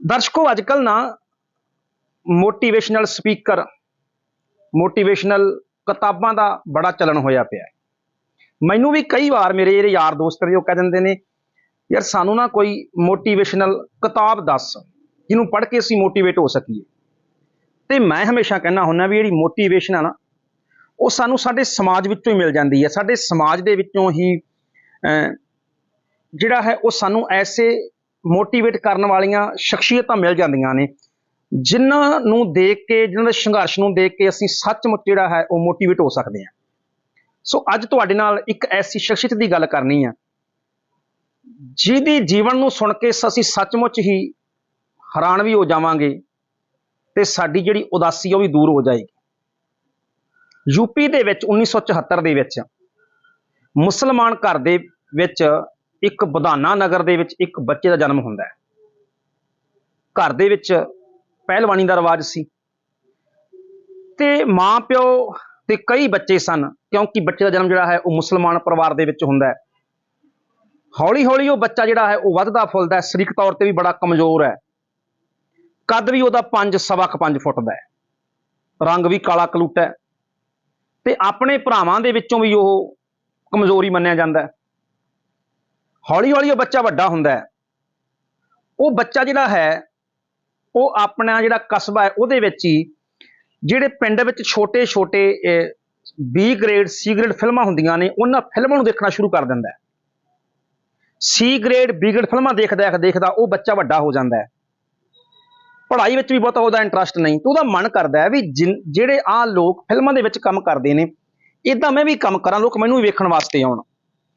दर्शकों अजकल ना मोटिवेशनल स्पीकर मोटिवेशनल किताबां का बड़ा चलन होया पिया मैनू भी कई बार मेरे ਜਿਹੜੇ यार दोस्त ने कह देंगे ने यार सानू ना कोई मोटिवेशनल किताब दस जिन्हों पढ़ के असी मोटिवेट हो सकीए तो मैं हमेशा कहना हुन्ना भी जी मोटिवेशन है ना वो सानू साडे समाज विचों ही मिल जाती है साडे समाज दे विचों ही जिहड़ा है वो सानू ऐसे मोटिवेट करने वालियां शख्सियतां मिल जांदियां ने जिन्हों देख के जिन्होंने संघर्ष को देख के असी सचमुच जिहड़ा है वो मोटिवेट हो सकते हैं। सो अज तुहाडे नाल एक ऐसी शख्सियत की गल करनी है जिहदी जीवन को सुन के असी सचमुच ही हैरान भी हो जावांगे ते साडी जिहड़ी उदासी वो भी दूर हो जाएगी। यूपी दे विच 1974 दे विच मुसलमान घर दे विच एक बधाना नगर दे विच एक बच्चे का जन्म हुंदा है। घर दे विच पहलवानी का रिवाज सी ते मां प्यो ते कई बच्चे सन क्योंकि बच्चे का जन्म जिहड़ा है वो मुसलमान परिवार दे विच हुंदा है। हौली हौली वो बच्चा जिहड़ा है वो वधदा फुलदा है, सरीरक तौर पर भी बड़ा कमजोर है, कद भी वह 5 फुट का है, रंग भी काला कलूटा है ते अपने भरावां दे विचों भी वो कमजोरी मन्निया जाता है। हौली हौली वो बच्चा वड्डा हुंदा है, वो बच्चा जिहड़ा है वो अपना जिहड़ा कस्बा है उहदे विच ही जिहड़े पिंड विच छोटे छोटे बी ग्रेड सी ग्रेड फिल्मां हुंदियां ने उन्हां फिल्मां नूं देखना शुरू कर दिंदा है। सी ग्रेड बी ग्रेड फिल्मां देखदा देखदा वो बच्चा वड्डा हो जाता है। पढ़ाई विच भी बहुता उहदा इंटरस्ट नहीं तो उहदा मन करदा है भी जिहड़े आ लोग फिल्मां दे विच काम करदे ने इदां मैं भी काम करां, लोग मैनूं वेखण वास्ते आउण।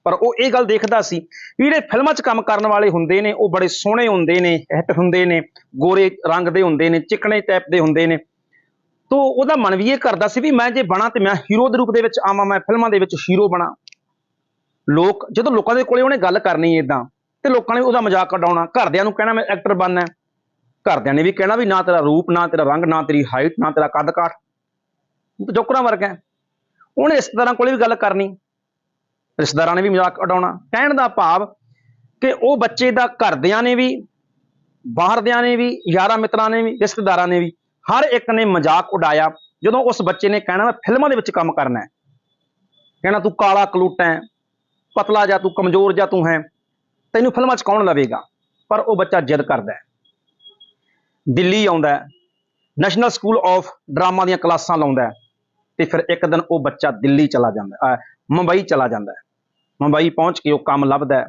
पर वो ये गल देखदा सी भी जिहड़े फिल्मां च काम करन वाले हुंदे ने वो बड़े सोहणे हुंदे ने, हिट हुंदे ने, गोरे रंग दे हुंदे ने, चिकने टाइप दे हुंदे ने। तो उहदा मन भी ये करदा सी भी मैं जे बना तो मैं हीरो दे रूप दे विच आवां, मैं फिल्मां दे विच हीरो बना। लोग जदों लोकां दे कोले उहने गल करनी इदां ते लोकां ने उहदा मजाक उडाउणा, घरदिआं नूं कहना मैं एक्टर बनना है, घरदिआं ने भी कहना भी ना तेरा रूप, ना तेरा रंग, ना तेरी हाइट, ना तेरा कद काठ, तूं तां जोकरां वर्गा है। उहने रिश्तेदारां कोले भी गल करनी, रिश्तेदारां ने भी मजाक उडाउणा। कहण दा भाव कि वो बच्चे दा घरदिआं ने भी, बाहरदिआं ने भी, यारां मित्रां ने भी, रिश्तेदारां ने भी हर एक ने मजाक उडाया जदों उस बच्चे ने कहना मैं फिल्मां दे विच काम करना है। कहना तू काला कलूटा है, पतला जा, तू कमजोर जा, तू है, तैनूं फिल्मां च कौन लवेगा। पर वो बच्चा जिद करदा है, दिल्ली आउंदा है, नैशनल स्कूल ऑफ ड्रामा दीआं क्लासां लाउंदा है ते फिर एक दिन वो बच्चा दिल्ली चला जाता है, मुंबई चला जाता है। मुंबई पहुँच के वो काम लभदा है,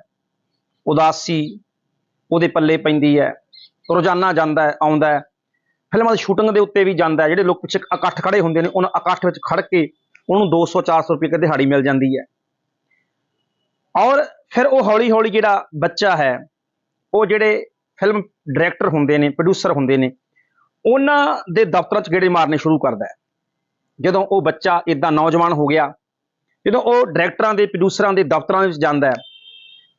उदासी उहदे पल्ले पैंदी है, रोजाना जाता है आउंदा है, फिल्मां दी शूटिंग दे उत्ते भी जाता है, जिहड़े लोग पिछे इकट्ठ खड़े हुंदे ने उन्हां इकट्ठ विच खड़ के उहनूं 200-400 रुपये दिहाड़ी मिल जाती है। और फिर वो हौली हौली जिहड़ा बच्चा है वो जिहड़े फिल्म डायरैक्टर हुंदे ने, प्रोड्यूसर हुंदे ने, उन्हां दे दफ्तरां च गेड़े मारने शुरू करदा है। जदों वो बच्चा इदां नौजवान हो गया, जदों वो डायरैक्टरां दे प्रोड्यूसरां दे दफ्तरां विच जांदा है,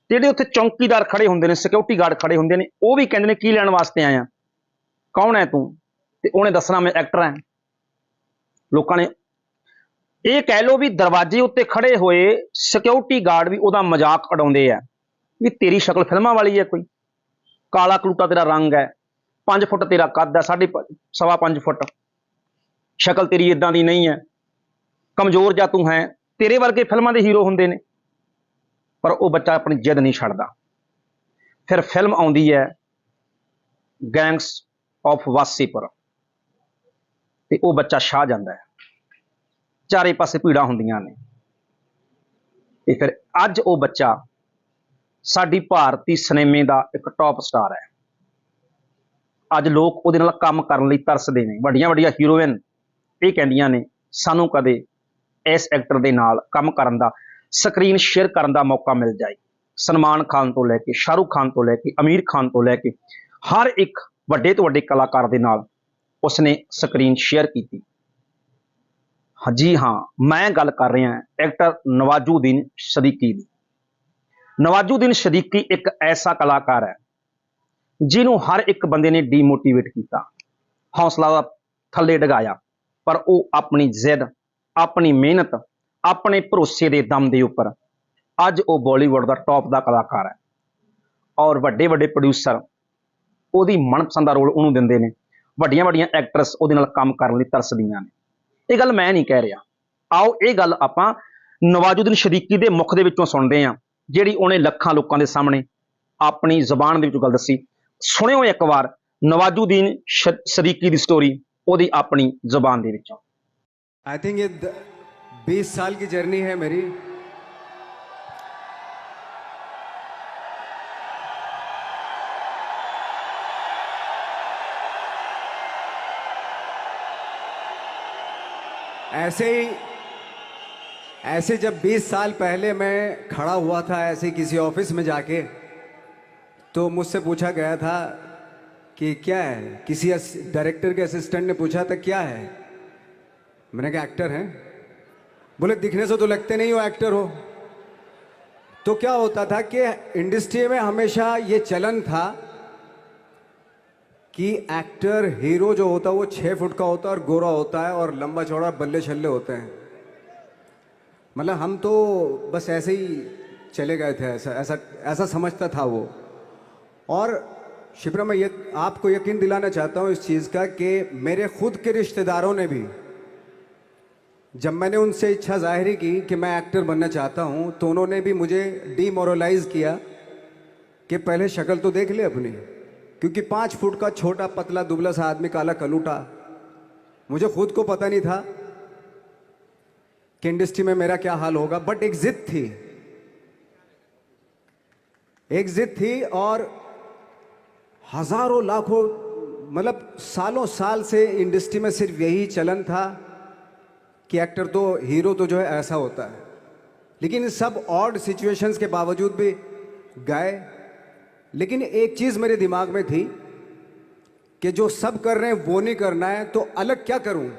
जिहड़े उत्थे चौकीदार खड़े हुंदे ने, सिक्योरिटी गार्ड खड़े हुंदे ने, वो भी कहंदे ने की लैण वास्ते आया, कौन है तू, ते उहने दसना मैं एक्टर हां। लोकां ने ये कह लो भी दरवाजे उत्ते खड़े होए सिक्योरिटी गार्ड भी उहदा मजाक उडाउंदे आ भी तेरी शक्ल फिल्मां वाली है, कोई काला कलूटा तेरा रंग है, 5 फुट तेरा कद है, 5.5 फुट, शक्ल तेरी इदां दी नहीं है, कमजोर जा तू है, तेरे वर्गे फिल्मां दे हीरो हुंदे ने। पर वो बच्चा अपनी जिद नहीं छड्डदा। फिर फिल्म आउंदी है गैंग्स ऑफ वासीपुर ते वो बच्चा छा जाता है, चारे पासे भीड़ा हुंदियां ने ते फिर अज वो बच्चा साडी भारती सिनेमे का एक टॉप स्टार है। अज लोग उहदे नाल काम करन लई तरसदे ने, वड्डियां वड्डियां हीरोइन ये कहंदियां ने सानू कदे इस एक्टर दे नाल काम करन दा, स्क्रीन शेयर करन दा मौका मिल जाए। सलमान खान तो लैके शाहरुख खान तो लैके आमिर खान तो लैके हर एक वड्डे तो वड्डे कलाकार दे नाल उसने स्क्रीन शेयर की। जी हाँ, मैं गल कर रहा एक्टर नवाजुद्दीन सिद्दीकी दी। नवाजुद्दीन सिद्दीकी एक ऐसा कलाकार है जिन्हों हर एक बंदे ने डीमोटिवेट किया, हौसला थले डगाया, पर वो अपनी जिद, अपनी मेहनत, अपने भरोसे के दम के उपर अज वो बॉलीवुड का टॉप का कलाकार है। और वड्डे वड्डे प्रोड्यूसर ਉਹਦੀ ਮਨਪਸੰਦ ਦਾ ਰੋਲ ਉਹਨੂੰ ਦਿੰਦੇ ਨੇ। ਵੱਡੀਆਂ ਵੱਡੀਆਂ ਐਕਟਰਸ ਉਹਦੇ ਨਾਲ ਕੰਮ ਕਰਨ ਲਈ ਤਰਸਦੀਆਂ ਨੇ। ਇਹ ਗੱਲ ਮੈਂ ਨਹੀਂ ਕਹਿ ਰਿਹਾ। ਆਓ ਇਹ ਗੱਲ ਆਪਾਂ ਨਵਾਜ਼ੁਦੀਨ ਸ਼ਰੀਕੀ ਦੇ ਮੁੱਖ ਦੇ ਵਿੱਚੋਂ ਸੁਣਦੇ ਹਾਂ, ਜਿਹੜੀ ਉਹਨੇ ਲੱਖਾਂ ਲੋਕਾਂ ਦੇ ਸਾਹਮਣੇ ਆਪਣੀ ਜ਼ਬਾਨ ਦੇ ਵਿੱਚੋਂ ਗੱਲ ਦੱਸੀ। ਸੁਣਿਓ ਇੱਕ ਵਾਰ नवाजुद्दीन शरीकी की स्टोरी ओदी अपनी जुबान दे विचों। आई थिंक ये 20 साल की जर्नी है मेरी। ऐसे जब 20 साल पहले मैं खड़ा हुआ था ऐसे किसी ऑफिस में जाके, तो मुझसे पूछा गया था कि क्या है। किसी डायरेक्टर के असिस्टेंट ने पूछा था क्या है, मैंने कहा एक्टर हैं। बोले दिखने से तो लगते नहीं हो एक्टर हो। तो क्या होता था कि इंडस्ट्री में हमेशा ये चलन था कि एक्टर हीरो जो होता है वो 6 फुट का होता है और गोरा होता है और लंबा चौड़ा बल्ले छल्ले होते हैं। मतलब हम तो बस ऐसे ही चले गए थे, ऐसा ऐसा ऐसा समझता था वो। और शिप्रा, मैं ये आपको यकीन दिलाना चाहता हूँ इस चीज़ का कि मेरे खुद के रिश्तेदारों ने भी, जब मैंने उनसे इच्छा जाहिर की कि मैं एक्टर बनना चाहता हूँ, तो उन्होंने भी मुझे डीमोरलाइज किया कि पहले शक्ल तो देख ले अपनी, क्योंकि 5 फुट का छोटा पतला दुबला सा आदमी, काला कलूटा। मुझे खुद को पता नहीं था कि इंडस्ट्री में मेरा क्या हाल होगा, बट एक जिद थी, और हजारों लाखों मतलब सालों साल से इंडस्ट्री में सिर्फ यही चलन था कि एक्टर तो, हीरो तो जो है ऐसा होता है। लेकिन इन सब ऑड सिचुएशंस के बावजूद भी गए। लेकिन एक चीज़ मेरे दिमाग में थी कि जो सब कर रहे हैं वो नहीं करना है, तो अलग क्या करूं,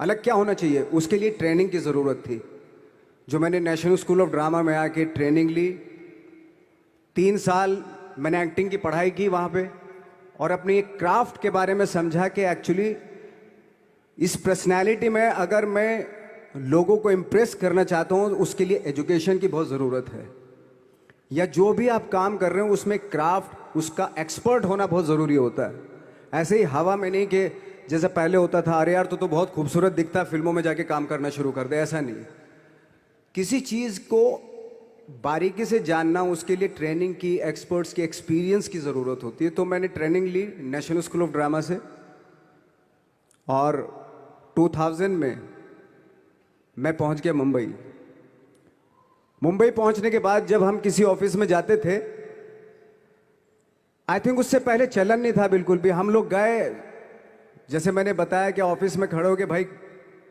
अलग क्या होना चाहिए। उसके लिए ट्रेनिंग की ज़रूरत थी, जो मैंने नेशनल स्कूल ऑफ ड्रामा में आके ट्रेनिंग ली। 3 साल मैंने एक्टिंग की पढ़ाई की वहाँ पे, और अपनी एक क्राफ्ट के बारे में समझा कि एक्चुअली इस पर्सनैलिटी में अगर मैं लोगों को इम्प्रेस करना चाहता हूँ, उसके लिए एजुकेशन की बहुत ज़रूरत है। या जो भी आप काम कर रहे हो उसमें क्राफ्ट, उसका एक्सपर्ट होना बहुत ज़रूरी होता है। ऐसे ही हवा में नहीं कि जैसे पहले होता था, अरे यार तो बहुत खूबसूरत दिखता, फिल्मों में जाके काम करना शुरू कर दे, ऐसा नहीं। किसी चीज़ को बारीकी से जानना, उसके लिए ट्रेनिंग की, एक्सपर्ट्स की, एक्सपीरियंस की ज़रूरत होती है। तो मैंने ट्रेनिंग ली नेशनल स्कूल ऑफ ड्रामा से, और 2000 में मैं पहुंच गया मुंबई। मुंबई पहुंचने के बाद जब हम किसी ऑफिस में जाते थे, आई थिंक उससे पहले चलन नहीं था बिल्कुल भी। हम लोग गए, जैसे मैंने बताया कि ऑफिस में खड़े हो के, भाई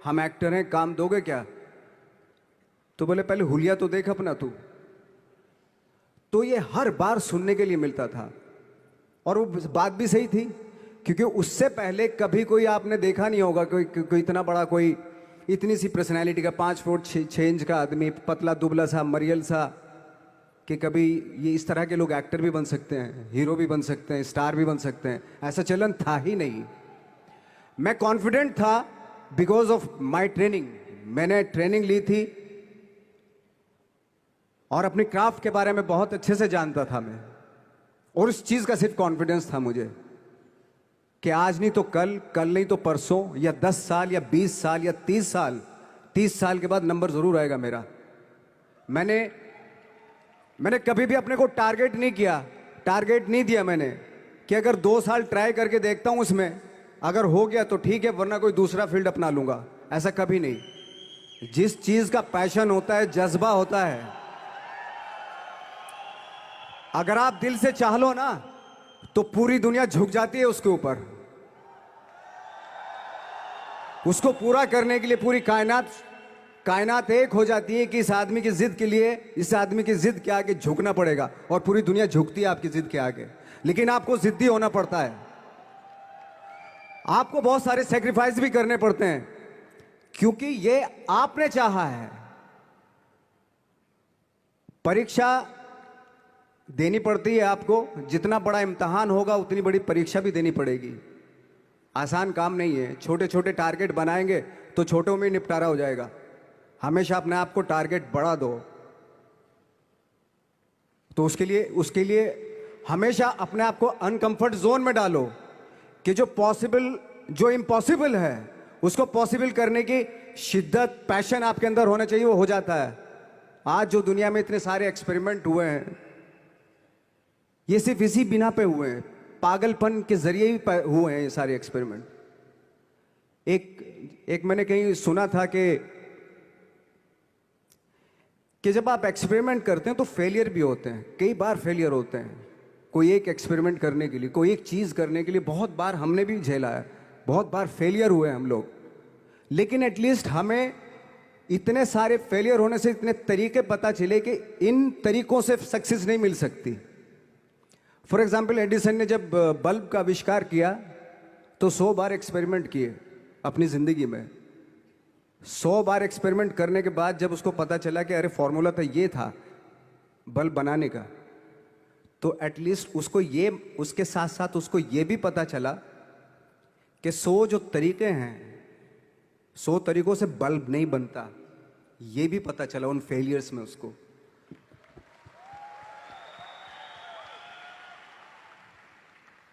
हम एक्टर हैं, काम दोगे क्या? तो बोले पहले हुलिया तो देख अपना तू। तो ये हर बार सुनने के लिए मिलता था, और वो बात भी सही थी, क्योंकि उससे पहले कभी कोई आपने देखा नहीं होगा कोई इतना बड़ा, कोई इतनी सी पर्सनैलिटी का 5 फुट 6 इंच का आदमी, पतला दुबला सा, मरियल सा, कि कभी ये इस तरह के लोग एक्टर भी बन सकते हैं, हीरो भी बन सकते हैं, स्टार भी बन सकते हैं। ऐसा चलन था ही नहीं। मैं कॉन्फिडेंट था बिकॉज ऑफ माई ट्रेनिंग। मैंने ट्रेनिंग ली थी और अपनी क्राफ्ट के बारे में बहुत अच्छे से जानता था मैं, और उस चीज़ का सिर्फ कॉन्फिडेंस था मुझे कि आज नहीं तो कल, कल नहीं तो परसों, या 10 साल या 20 साल या 30 साल के बाद नंबर ज़रूर आएगा मेरा। मैंने कभी भी अपने को टारगेट नहीं किया, टारगेट नहीं दिया मैंने कि अगर 2 साल ट्राई करके देखता हूँ, उसमें अगर हो गया तो ठीक है, वरना कोई दूसरा फील्ड अपना लूँगा। ऐसा कभी नहीं। जिस चीज़ का पैशन होता है, जज्बा होता है, अगर आप दिल से चाह लो ना, तो पूरी दुनिया झुक जाती है उसके ऊपर। उसको पूरा करने के लिए पूरी कायनात एक हो जाती है कि इस आदमी की जिद के लिए, इस आदमी की जिद के आगे झुकना पड़ेगा, और पूरी दुनिया झुकती है आपकी जिद के आगे। लेकिन आपको जिद्दी होना पड़ता है, आपको बहुत सारे सेक्रीफाइस भी करने पड़ते हैं, क्योंकि ये आपने चाहा है। परीक्षा देनी पड़ती है आपको, जितना बड़ा इम्तहान होगा उतनी बड़ी परीक्षा भी देनी पड़ेगी। आसान काम नहीं है। छोटे छोटे टारगेट बनाएंगे तो छोटों में निपटारा हो जाएगा। हमेशा अपने आप को टारगेट बढ़ा दो। तो उसके लिए हमेशा अपने आप को अनकंफर्ट जोन में डालो कि जो इम्पॉसिबल है उसको पॉसिबल करने की शिद्दत, पैशन आपके अंदर होना चाहिए, वो हो जाता है। आज जो दुनिया में इतने सारे एक्सपेरिमेंट हुए हैं, ये सिर्फ इसी बिना पे हुए हैं, पागलपन के जरिए ही हुए हैं ये सारे एक्सपेरिमेंट। एक मैंने कहीं सुना था कि जब आप एक्सपेरिमेंट करते हैं तो फेलियर भी होते हैं, कई बार फेलियर होते हैं। कोई एक एक्सपेरिमेंट करने के लिए, कोई एक चीज़ करने के लिए बहुत बार हमने भी झेला है, बहुत बार फेलियर हुए हम लोग। लेकिन एटलीस्ट हमें इतने सारे फेलियर होने से इतने तरीके पता चले कि इन तरीकों से सक्सेस नहीं मिल सकती। फॉर एग्जाम्पल, एडिसन ने जब बल्ब का आविष्कार किया तो 100 बार एक्सपेरिमेंट किए अपनी ज़िंदगी में। 100 बार एक्सपेरिमेंट करने के बाद जब उसको पता चला कि अरे फॉर्मूला तो ये था बल्ब बनाने का, तो एटलीस्ट उसके साथ साथ उसको ये भी पता चला कि 100 जो तरीके हैं, 100 तरीकों से बल्ब नहीं बनता, ये भी पता चला उन फेलियर्स में उसको।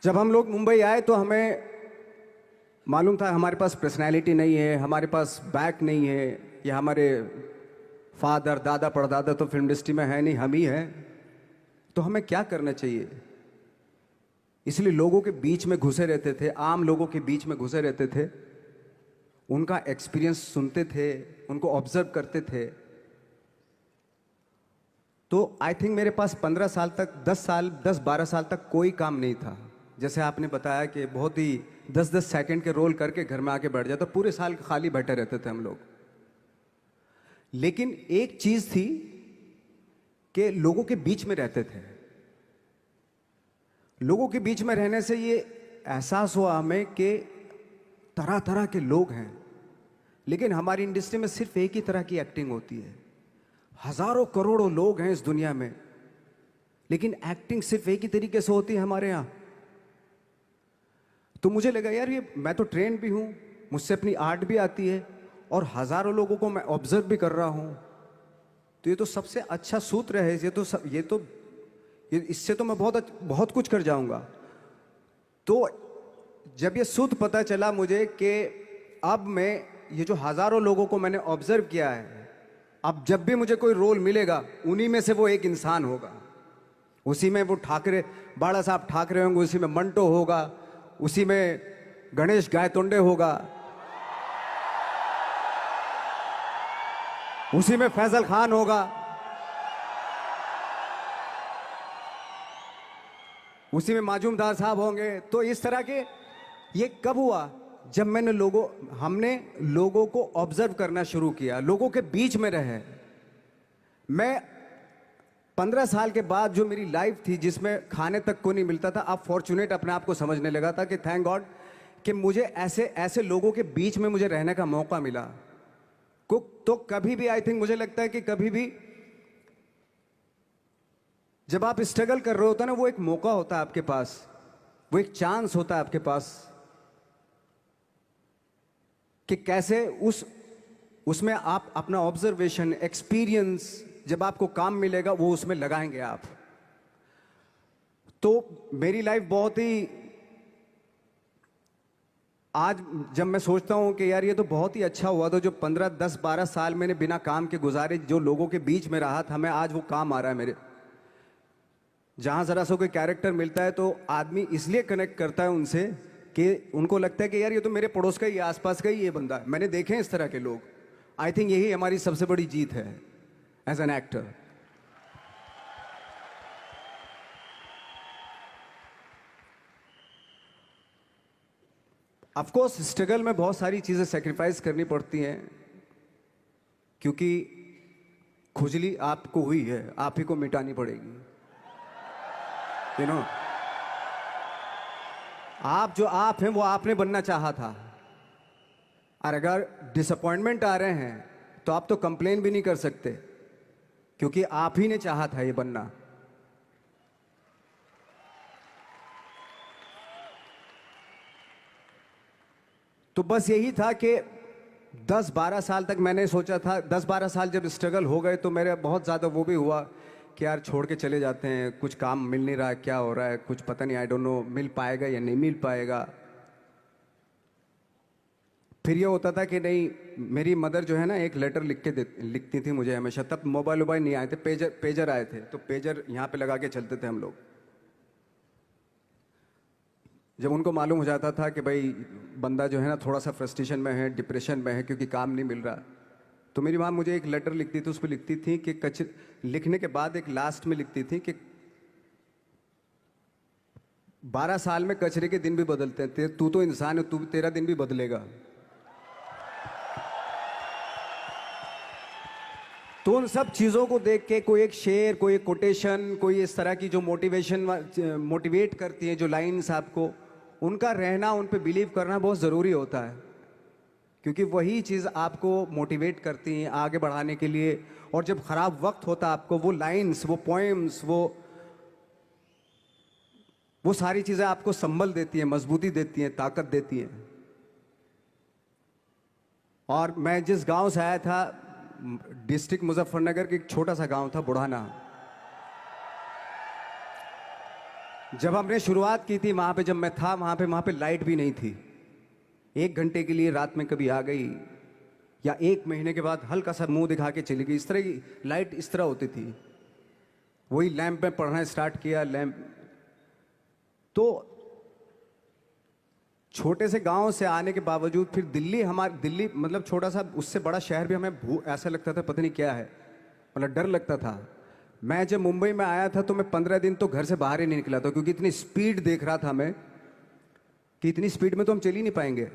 जब हम लोग मुंबई आए तो हमें मालूम था हमारे पास पर्सनैलिटी नहीं है, हमारे पास बैक नहीं है, या हमारे फादर, दादा, परदादा तो फिल्म इंडस्ट्री में है नहीं, हम ही हैं। तो हमें क्या करना चाहिए? इसलिए लोगों के बीच में घुसे रहते थे, आम लोगों के बीच में घुसे रहते थे, उनका एक्सपीरियंस सुनते थे, उनको ऑब्जर्व करते थे। तो आई थिंक मेरे पास 15 साल तक, 10-12 साल तक कोई काम नहीं था। जैसे आपने बताया कि बहुत ही 10-10 सेकंड के रोल करके घर में आके बैठ जाता, पूरे साल खाली बैठे रहते थे हम लोग। लेकिन एक चीज थी कि लोगों के बीच में रहते थे। लोगों के बीच में रहने से ये एहसास हुआ हमें कि तरह तरह के लोग हैं, लेकिन हमारी इंडस्ट्री में सिर्फ एक ही तरह की एक्टिंग होती है। हजारों करोड़ों लोग हैं इस दुनिया में, लेकिन एक्टिंग सिर्फ एक ही तरीके से होती है हमारे यहाँ। तो मुझे लगा यार, ये मैं तो ट्रेन भी हूँ, मुझसे अपनी आर्ट भी आती है, और हजारों लोगों को मैं ऑब्जर्व भी कर रहा हूँ, तो ये तो सबसे अच्छा सूत्र है। इससे तो मैं बहुत कुछ कर जाऊंगा। तो जब ये सूत्र पता चला मुझे कि अब मैं ये जो हजारों लोगों को मैंने ऑब्जर्व किया है, अब जब भी मुझे कोई रोल मिलेगा उन्हीं में से वो एक इंसान होगा। उसी में वो ठाकरे, बाला साहब ठाकरे होंगे, उसी में मंटो होगा, उसी में गणेश गायतोंडे होगा, उसी में फैजल खान होगा, उसी में माजूमदार साहब होंगे। तो इस तरह के, ये कब हुआ? जब हमने लोगों को ऑब्जर्व करना शुरू किया, लोगों के बीच में रहे। मैं 15 साल के बाद जो मेरी लाइफ थी, जिसमें खाने तक को नहीं मिलता था, अब फॉर्चुनेट अपने आप को समझने लगा था कि थैंक गॉड कि मुझे ऐसे लोगों के बीच में मुझे रहने का मौका मिला। तो कभी भी, आई थिंक, मुझे लगता है कि कभी भी जब आप स्ट्रगल कर रहे होते हैं ना, वो एक मौका होता है आपके पास, वो एक चांस होता है आपके पास कि कैसे उसमें आप अपना ऑब्जर्वेशन, एक्सपीरियंस, जब आपको काम मिलेगा वो उसमें लगाएंगे आप। तो मेरी लाइफ बहुत ही, आज जब मैं सोचता हूं कि यार ये तो बहुत ही अच्छा हुआ था जो 15, 10, 12 साल मैंने बिना काम के गुजारे, जो लोगों के बीच में रहा था मैं, आज वो काम आ रहा है मेरे। जहां जरा सा कोई कैरेक्टर मिलता है तो आदमी इसलिए कनेक्ट करता है उनसे कि उनको लगता है कि यार ये तो मेरे पड़ोस का ही, आसपास का ही ये बंदा है। मैंने देखे हैं इस तरह के लोग। आई थिंक यही हमारी सबसे बड़ी जीत है as an actor. Of course struggle में बहुत सारी चीजें सेक्रीफाइस करनी पड़ती हैं, क्योंकि खुजली आपको हुई है, आप ही को मिटानी पड़ेगी। यू नो, आप जो आप हैं वो आपने बनना चाहा था, और अगर डिसअपॉइंटमेंट आ रहे हैं तो आप तो कंप्लेन भी नहीं कर सकते, क्योंकि आप ही ने चाहा था ये बनना। तो बस यही था कि 10-12 साल तक मैंने सोचा था, 10-12 साल जब स्ट्रगल हो गए तो मेरे बहुत ज़्यादा वो भी हुआ कि यार छोड़ के चले जाते हैं, कुछ काम मिल नहीं रहा है, क्या हो रहा है, कुछ पता नहीं, आई डोंट नो मिल पाएगा या नहीं मिल पाएगा। फिर ये होता था कि नहीं, मेरी मदर जो है ना एक लेटर लिखती थी मुझे हमेशा। तब मोबाइल वोबाइल नहीं आए थे, पेजर आए थे, तो पेजर यहाँ पे लगा के चलते थे हम लोग। जब उनको मालूम हो जाता था कि भाई बंदा जो है ना थोड़ा सा फ्रस्ट्रेशन में है, डिप्रेशन में है क्योंकि काम नहीं मिल रहा, तो मेरी माँ मुझे एक लेटर लिखती थी। उस पर लिखती थी कि लिखने के बाद एक लास्ट में लिखती थी कि 12 साल में कचरे के दिन भी बदलते हैं, तू तो इंसान है, तू तेरा दिन भी बदलेगा। तो उन सब चीज़ों को देख के कोई एक शेर, कोई एक कोटेशन, कोई इस तरह की जो मोटिवेट करती है जो लाइंस आपको, उनका रहना, उन पे बिलीव करना बहुत ज़रूरी होता है, क्योंकि वही चीज़ आपको मोटिवेट करती हैं आगे बढ़ाने के लिए। और जब ख़राब वक्त होता है आपको, वो लाइंस, वो पोएम्स, वो सारी चीज़ें आपको संबल देती हैं, मजबूती देती हैं, ताकत देती हैं। और मैं जिस गांव से आया था, डिस्ट्रिक्ट मुजफ्फरनगर के एक छोटा सा गांव था बुढ़ाना। जब हमने शुरुआत की थी वहां पे, जब मैं था वहां पे लाइट भी नहीं थी। 1 घंटे के लिए रात में कभी आ गई, या 1 महीने के बाद हल्का सा मुंह दिखा के चली गई। इस तरह की लाइट इस तरह होती थी। वही लैंप में पढ़ना स्टार्ट किया, लैंप। तो छोटे से गांव से आने के बावजूद फिर दिल्ली मतलब छोटा सा, उससे बड़ा शहर भी हमें ऐसा लगता था पता नहीं क्या है, मतलब डर लगता था। मैं जब मुंबई में आया था तो मैं 15 दिन तो घर से बाहर ही नहीं निकला था, क्योंकि इतनी स्पीड देख रहा था मैं कि इतनी स्पीड में तो हम चल ही नहीं पाएंगे,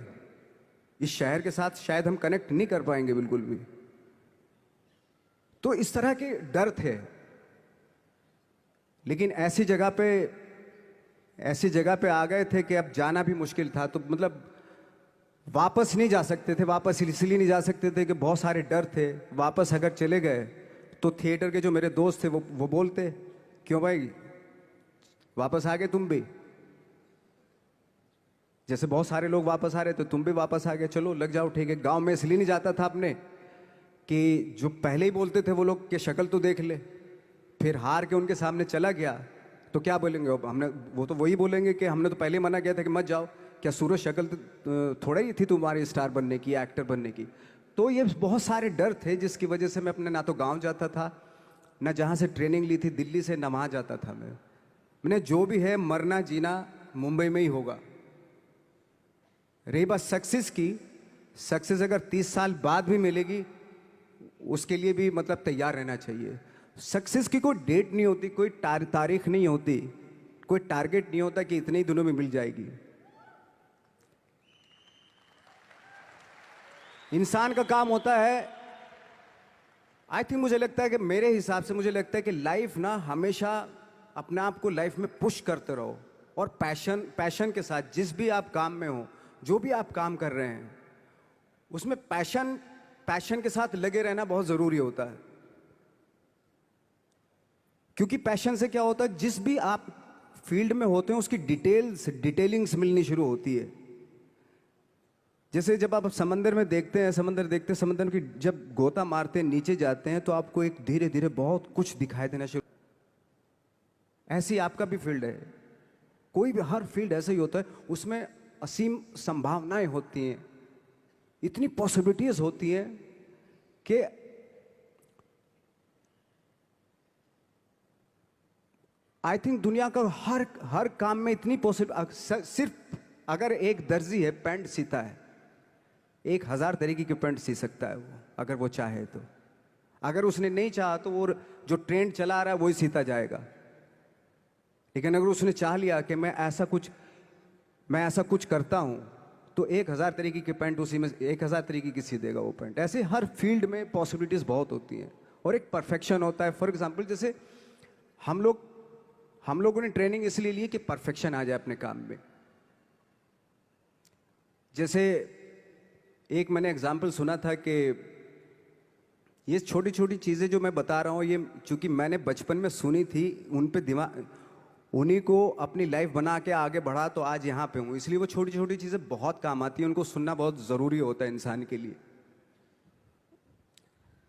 इस शहर के साथ शायद हम कनेक्ट नहीं कर पाएंगे बिल्कुल भी। तो इस तरह के डर थे। लेकिन ऐसी जगह पे आ गए थे कि अब जाना भी मुश्किल था। तो मतलब वापस नहीं जा सकते थे। वापस इसलिए नहीं जा सकते थे कि बहुत सारे डर थे। वापस अगर चले गए तो थिएटर के जो मेरे दोस्त थे वो बोलते, क्यों भाई वापस आ गए तुम भी, जैसे बहुत सारे लोग वापस आ रहे थे तुम भी वापस आ गए, चलो लग जाओ ठीक है। गांव में इसलिए नहीं जाता था अपने कि जो पहले ही बोलते थे वो लोग कि शक्ल तो देख ले, फिर हार के उनके सामने चला गया तो क्या बोलेंगे वो तो वही बोलेंगे कि हमने तो पहले मना किया था कि मत जाओ, क्या सूरज शक्ल तो थोड़ा ही थी तुम्हारी स्टार बनने की, एक्टर बनने की। तो ये बहुत सारे डर थे जिसकी वजह से मैं अपने ना तो गांव जाता था, ना जहाँ से ट्रेनिंग ली थी दिल्ली से, ना वहाँ जाता था। मैंने जो भी है मरना जीना मुंबई में ही होगा। रही बात सक्सेस की, सक्सेस अगर 30 साल बाद भी मिलेगी उसके लिए भी मतलब तैयार रहना चाहिए। सक्सेस की कोई डेट नहीं होती, कोई तारीख नहीं होती, कोई टारगेट नहीं होता कि इतने ही दिनों में मिल जाएगी। इंसान का काम होता है, आई थिंक मुझे लगता है कि मेरे हिसाब से मुझे लगता है कि लाइफ ना हमेशा अपने आप को लाइफ में पुश करते रहो, और पैशन के साथ जिस भी आप काम में हो, जो भी आप काम कर रहे हैं उसमें पैशन के साथ लगे रहना बहुत ज़रूरी होता है। क्योंकि पैशन से क्या होता है, जिस भी आप फील्ड में होते हैं उसकी डिटेलिंग्स मिलनी शुरू होती है। जैसे जब आप समंदर में देखते हैं, समंदर की जब गोता मारते हैं, नीचे जाते हैं तो आपको एक धीरे धीरे बहुत कुछ दिखाई देना शुरू। ऐसी आपका भी फील्ड है, कोई भी हर फील्ड ऐसा ही होता है, उसमें असीम संभावनाएं होती हैं, इतनी पॉसिबिलिटीज होती हैं कि आई थिंक दुनिया का हर काम में इतनी सिर्फ अगर एक दर्जी है पैंट सीता है, 1000 तरीके की पैंट सी सकता है वो, अगर वो चाहे तो। अगर उसने नहीं चाहा तो वो जो ट्रेंड चला रहा है वही सीता जाएगा। लेकिन अगर उसने चाह लिया कि मैं ऐसा कुछ करता हूं, तो 1000 तरीके की पैंट उसी में 1000 तरीके की सी देगा वो पैंट। ऐसे हर फील्ड में पॉसिबिलिटीज बहुत होती हैं, और एक परफेक्शन होता है। फॉर एग्जाम्पल जैसे हम लोगों ने ट्रेनिंग इसलिए ली कि परफेक्शन आ जाए अपने काम में। जैसे एक मैंने एग्जाम्पल सुना था कि ये छोटी छोटी चीज़ें जो मैं बता रहा हूँ, ये चूंकि मैंने बचपन में सुनी थी, उन पे दिमाग, उन्हीं को अपनी लाइफ बना के आगे बढ़ा तो आज यहाँ पे हूँ। इसलिए वो छोटी छोटी चीज़ें बहुत काम आती हैं, उनको सुनना बहुत ज़रूरी होता है इंसान के लिए।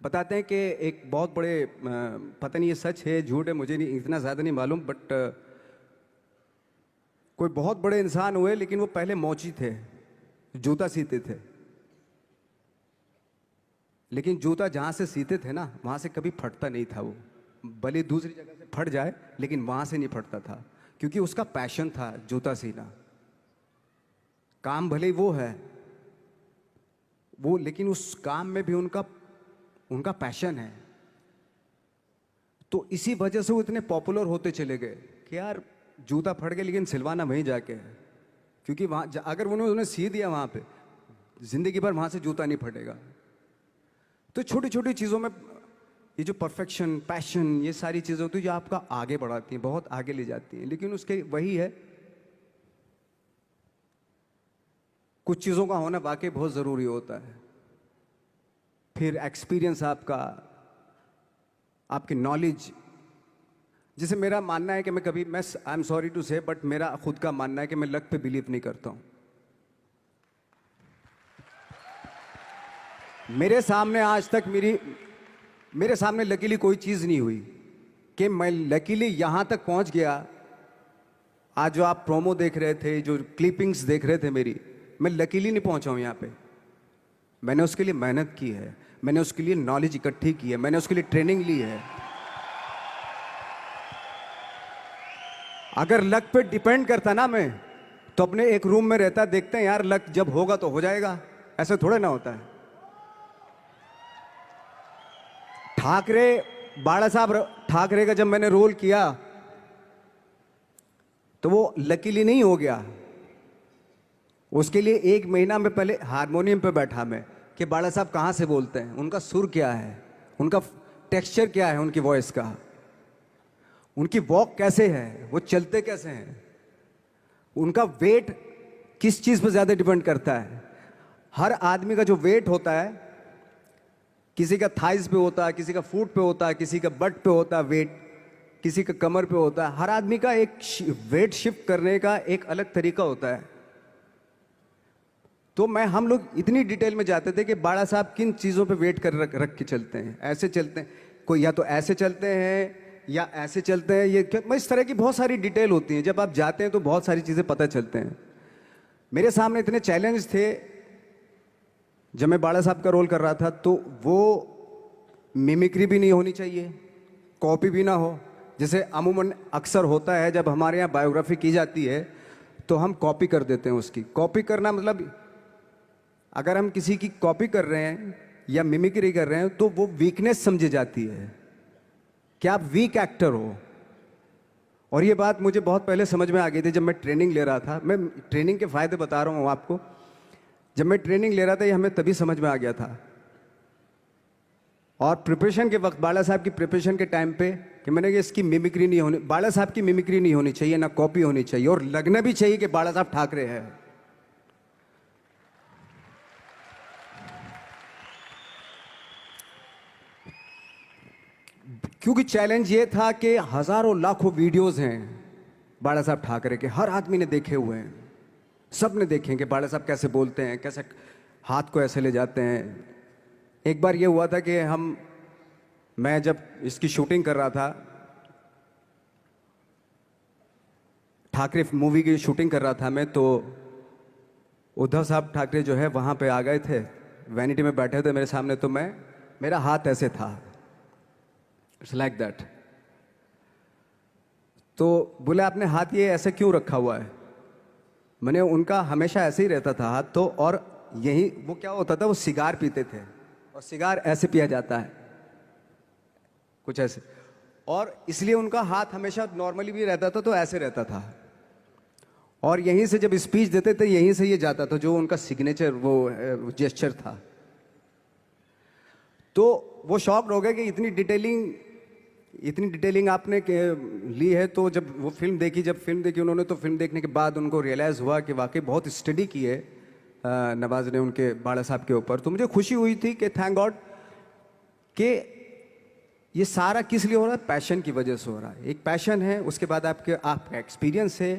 बताते हैं कि एक बहुत बड़े पता नहीं ये सच है झूठ है, मुझे नहीं इतना ज़्यादा नहीं मालूम, बट कोई बहुत बड़े इंसान हुए लेकिन वो पहले मोची थे, जूता सीते थे। लेकिन जूता जहाँ से सीते थे ना वहाँ से कभी फटता नहीं था वो, भले दूसरी जगह से फट जाए लेकिन वहाँ से नहीं फटता था, क्योंकि उसका पैशन था जूता सीना। काम भले ही वो है वो, लेकिन उस काम में भी उनका उनका पैशन है। तो इसी वजह से वो इतने पॉपुलर होते चले गए कि यार जूता फट गया लेकिन सिलवाना वहीं जाके है, क्योंकि वहाँ अगर उन्होंने सी दिया वहाँ पे जिंदगी भर वहाँ से जूता नहीं फटेगा। तो छोटी छोटी चीज़ों में ये जो परफेक्शन, पैशन, ये सारी चीज़ें होती है जो आपका आगे बढ़ाती हैं, बहुत आगे ले जाती हैं। लेकिन उसके वही है, कुछ चीज़ों का होना वाकई बहुत ज़रूरी होता है। फिर एक्सपीरियंस आपका, आपकी नॉलेज। जैसे मेरा मानना है कि मैं कभी, मैं आई एम सॉरी टू से, बट मेरा खुद का मानना है कि मैं लक पे बिलीव नहीं करता हूँ। मेरे सामने आज तक मेरे सामने लकीली कोई चीज़ नहीं हुई कि मैं लकीली यहाँ तक पहुँच गया। आज जो आप प्रोमो देख रहे थे, जो क्लिपिंग्स देख रहे थे मेरी, मैं लकीली नहीं पहुँचा हूँ यहाँ पे। मैंने उसके लिए मेहनत की है, मैंने उसके लिए नॉलेज इकट्ठी की है, मैंने उसके लिए ट्रेनिंग ली है। अगर लक पे डिपेंड करता ना मैं, तो अपने एक रूम में रहता, देखते हैं यार लक जब होगा तो हो जाएगा, ऐसे थोड़े ना होता है। बाला साहब ठाकरे का जब मैंने रोल किया तो वो लकीली नहीं हो गया। उसके लिए 1 महीना में पहले हारमोनियम पे बैठा मैं कि बाला साहब कहाँ से बोलते हैं, उनका सुर क्या है, उनका टेक्सचर क्या है, उनकी वॉइस का, उनकी वॉक कैसे है, वो चलते कैसे हैं, उनका वेट किस चीज़ पर ज़्यादा डिपेंड करता है। हर आदमी का जो वेट होता है, किसी का थाइस पे होता है, किसी का फुट पे होता है, किसी का बट पे होता है वेट, किसी का कमर पे होता है। हर आदमी का एक वेट शिफ्ट करने का एक अलग तरीका होता है। तो हम लोग इतनी डिटेल में जाते थे कि बाड़ा साहब किन चीज़ों पे वेट कर रख के चलते हैं, ऐसे चलते हैं, कोई या तो ऐसे चलते हैं या ऐसे चलते हैं, ये इस तरह की बहुत सारी डिटेल होती हैं। जब आप जाते हैं तो बहुत सारी चीज़ें पता चलते हैं। मेरे सामने इतने चैलेंज थे जब मैं बाड़ा साहब का रोल कर रहा था, तो वो मिमिक्री भी नहीं होनी चाहिए, कॉपी भी ना हो। जैसे अमूमन अक्सर होता है जब हमारे यहाँ बायोग्राफी की जाती है तो हम कॉपी कर देते हैं। उसकी कॉपी करना मतलब, अगर हम किसी की कॉपी कर रहे हैं या मिमिक्री कर रहे हैं तो वो वीकनेस समझी जाती है कि आप वीक एक्टर हो। और ये बात मुझे बहुत पहले समझ में आ गई थी जब मैं ट्रेनिंग ले रहा था। मैं ट्रेनिंग के फ़ायदे बता रहा हूँ आपको। जब मैं ट्रेनिंग ले रहा था ये हमें तभी समझ में आ गया था। और प्रिपरेशन के वक्त, बाला साहब की प्रिपरेशन के टाइम पे, कि मैंने कि इसकी मिमिक्री नहीं होनी, बाला साहब की मिमिक्री नहीं होनी चाहिए, ना कॉपी होनी चाहिए, और लगना भी चाहिए कि बाला साहब ठाकरे है। क्योंकि चैलेंज ये था कि हजारों लाखों वीडियोस हैं बाला साहब ठाकरे के, हर आदमी ने देखे हुए हैं, सब ने देखे कि बाला साहब कैसे बोलते हैं, कैसे हाथ को ऐसे ले जाते हैं। एक बार ये हुआ था कि मैं जब इसकी शूटिंग कर रहा था, ठाकरे मूवी की शूटिंग कर रहा था मैं, तो उद्धव साहब ठाकरे जो है वहाँ पे आ गए थे, वैनिटी में बैठे थे मेरे सामने। तो मेरा हाथ ऐसे था, इट्स लाइक दैट। तो बोले आपने हाथ ये ऐसे क्यों रखा हुआ है? मैंने, उनका हमेशा ऐसे ही रहता था हाथ। तो और यही वो क्या होता था, वो सिगार पीते थे, और सिगार ऐसे पिया जाता है कुछ ऐसे, और इसलिए उनका हाथ हमेशा नॉर्मली भी रहता था तो ऐसे रहता था। और यहीं से जब स्पीच देते थे यहीं से ये जाता था, जो उनका सिग्नेचर वो जेस्चर था। तो वो शॉक्ड हो गए कि इतनी डिटेलिंग आपने ली है। तो जब वो फिल्म देखी उन्होंने, तो फिल्म देखने के बाद उनको रियलाइज़ हुआ कि वाकई बहुत स्टडी की है नवाज ने उनके बाला साहब के ऊपर। तो मुझे खुशी हुई थी कि थैंक गॉड कि ये सारा किस लिए हो रहा है, पैशन की वजह से हो रहा है। एक पैशन है, उसके बाद आपका एक्सपीरियंस है,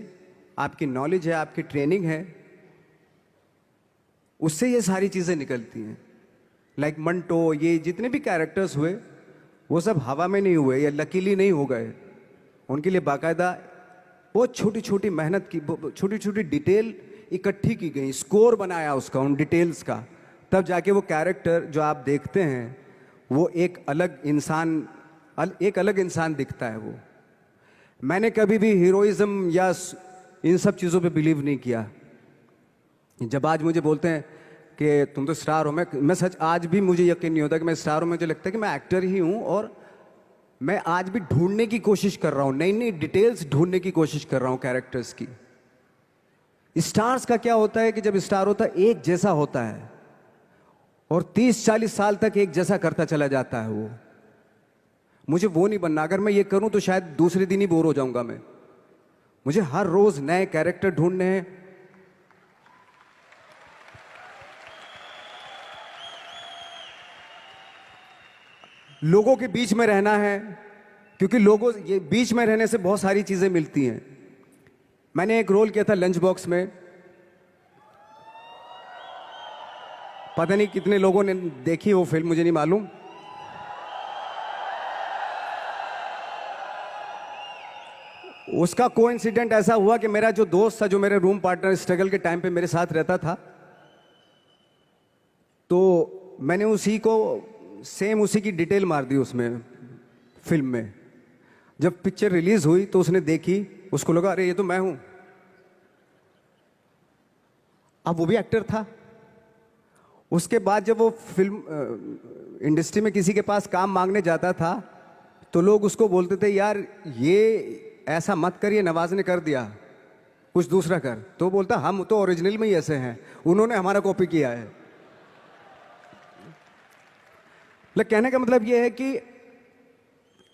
आपकी नॉलेज है, आपकी ट्रेनिंग है, उससे ये सारी चीज़ें निकलती हैं। लाइक मंटो, ये जितने भी कैरेक्टर्स हुए वो सब हवा में नहीं हुए या लकीली नहीं हो गए। उनके लिए बाकायदा बहुत छोटी छोटी मेहनत की, छोटी छोटी डिटेल इकट्ठी की गई, स्कोर बनाया उसका, उन डिटेल्स का, तब जाके वो कैरेक्टर जो आप देखते हैं वो एक अलग इंसान दिखता है वो। मैंने कभी भी हीरोइज्म या इन सब चीज़ों पे बिलीव नहीं किया। जब आज मुझे बोलते हैं कि तुम तो स्टार हो, मैं सच आज भी मुझे यकीन नहीं होता कि मैं स्टार हूँ। मुझे लगता है कि मैं एक्टर ही हूँ और मैं आज भी ढूंढने की कोशिश कर रहा हूँ, नई नई डिटेल्स ढूंढने की कोशिश कर रहा हूँ कैरेक्टर्स की। स्टार्स का क्या होता है कि जब स्टार होता है एक जैसा होता है और 30-40 साल तक एक जैसा करता चला जाता है वो। मुझे वो नहीं बनना। अगर मैं ये करूं तो शायद दूसरे दिन ही बोर हो जाऊंगा मैं। मुझे हर रोज नए कैरेक्टर ढूंढने हैं। लोगों के बीच में रहना है, क्योंकि लोगों ये बीच में रहने से बहुत सारी चीजें मिलती हैं। मैंने एक रोल किया था लंच बॉक्स में, पता नहीं कितने लोगों ने देखी वो फिल्म, मुझे नहीं मालूम। उसका कोइंसिडेंट ऐसा हुआ कि मेरा जो दोस्त था, जो मेरे रूम पार्टनर स्ट्रगल के टाइम पे मेरे साथ रहता था, तो मैंने उसी की डिटेल मार दी उसमें फिल्म में। जब पिक्चर रिलीज हुई तो उसने देखी, उसको लगा अरे ये तो मैं हूं। अब वो भी एक्टर था। उसके बाद जब वो फिल्म इंडस्ट्री में किसी के पास काम मांगने जाता था तो लोग उसको बोलते थे यार ये ऐसा मत कर, ये नवाज ने कर दिया, कुछ दूसरा कर। तो बोलता हम तो ओरिजिनल में ही ऐसे हैं, उन्होंने हमारा कॉपी किया है। लेकिन कहने का मतलब ये है कि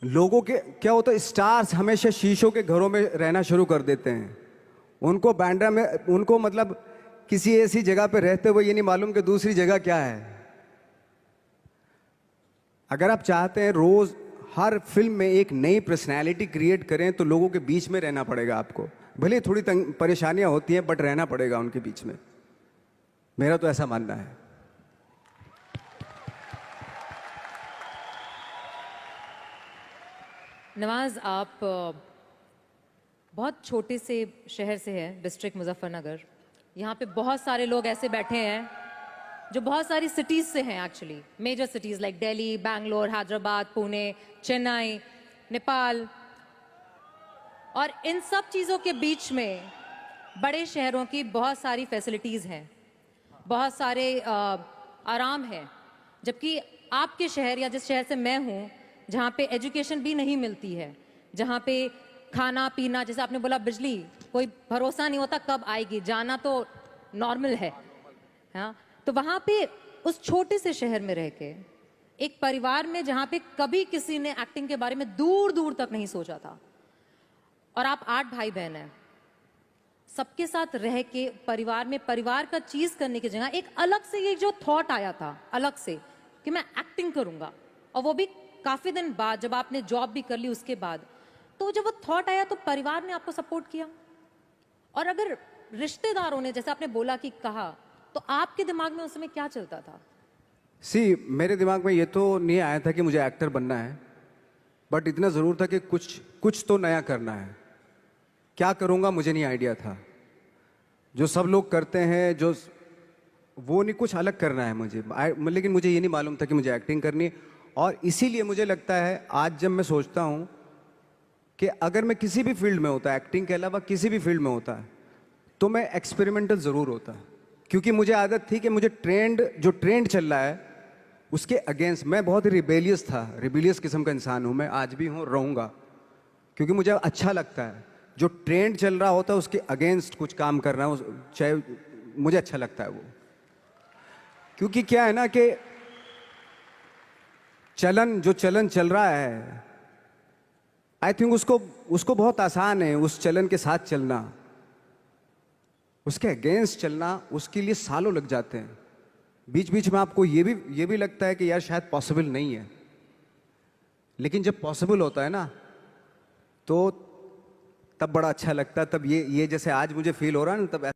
लोगों के क्या होता है, स्टार्स हमेशा शीशों के घरों में रहना शुरू कर देते हैं। उनको बैंड्रा में, उनको मतलब किसी ऐसी जगह पे रहते हुए ये नहीं मालूम कि दूसरी जगह क्या है। अगर आप चाहते हैं रोज हर फिल्म में एक नई पर्सनैलिटी क्रिएट करें तो लोगों के बीच में रहना पड़ेगा आपको। भले थोड़ी परेशानियां होती हैं बट रहना पड़ेगा उनके बीच में। मेरा तो ऐसा मानना है। नवाज, आप बहुत छोटे से शहर से हैं, डिस्ट्रिक्ट मुजफ्फरनगर। यहाँ पे बहुत सारे लोग ऐसे बैठे हैं जो बहुत सारी सिटीज़ से हैं, actually major cities like Delhi, Bangalore, Hyderabad, Pune, Chennai, Nepal. और इन सब चीज़ों के बीच में बड़े शहरों की बहुत सारी फैसिलिटीज़ हैं, बहुत सारे आराम हैं। जबकि आपके शहर या जिस शहर से मैं हूँ, जहाँ पे एजुकेशन भी नहीं मिलती है, जहाँ पे खाना पीना, जैसे आपने बोला बिजली, कोई भरोसा नहीं होता कब आएगी, जाना तो नॉर्मल है। हाँ, तो वहाँ पे उस छोटे से शहर में रह के एक परिवार में जहाँ पे कभी किसी ने एक्टिंग के बारे में दूर दूर तक नहीं सोचा था, और आप 8 भाई बहन हैं, सबके साथ रह के परिवार में परिवार का चीज करने की जगह एक अलग से ये जो थॉट आया था अलग से कि मैं एक्टिंग करूंगा, और वो भी काफी दिन बाद जब आपने जॉब भी कर ली उसके बाद, तो जब वो थॉट आया तो परिवार ने आपको सपोर्ट किया। और अगर रिश्तेदारों ने, जैसे आपने बोला कि कहा, तो आपके दिमाग में उस समय क्या चलता था? मेरे दिमाग में ये तो नहीं आया था कि मुझे एक्टर बनना है, बट इतना ज़रूर था कि कुछ तो नया करना है। क्या करूँगा मुझे नहीं आइडिया था। जो सब लोग करते हैं जो वो नहीं, कुछ अलग करना है मुझे। लेकिन मुझे ये नहीं मालूम था कि मुझे एक्टिंग करनी है। और इसीलिए मुझे लगता है आज जब मैं सोचता हूँ कि अगर मैं किसी भी फील्ड में होता, एक्टिंग के अलावा किसी भी फील्ड में होता, तो मैं एक्सपेरिमेंटल ज़रूर होता। क्योंकि मुझे आदत थी कि मुझे जो ट्रेंड चल रहा है उसके अगेंस्ट, मैं बहुत ही रिबेलियस था, रिबेलियस किस्म का इंसान हूँ मैं, आज भी हूँ, रहूँगा। क्योंकि मुझे अच्छा लगता है जो ट्रेंड चल रहा होता है उसके अगेंस्ट कुछ काम करना, चाहे मुझे अच्छा लगता है वो। क्योंकि क्या है ना कि जो चलन चल रहा है, आई थिंक उसको बहुत आसान है उस चलन के साथ चलना। उसके अगेंस्ट चलना उसके लिए सालों लग जाते हैं। बीच बीच में आपको ये भी लगता है कि यार शायद पॉसिबल नहीं है, लेकिन जब पॉसिबल होता है ना तो तब बड़ा अच्छा लगता है। तब ये जैसे आज मुझे फील हो रहा है ना, तब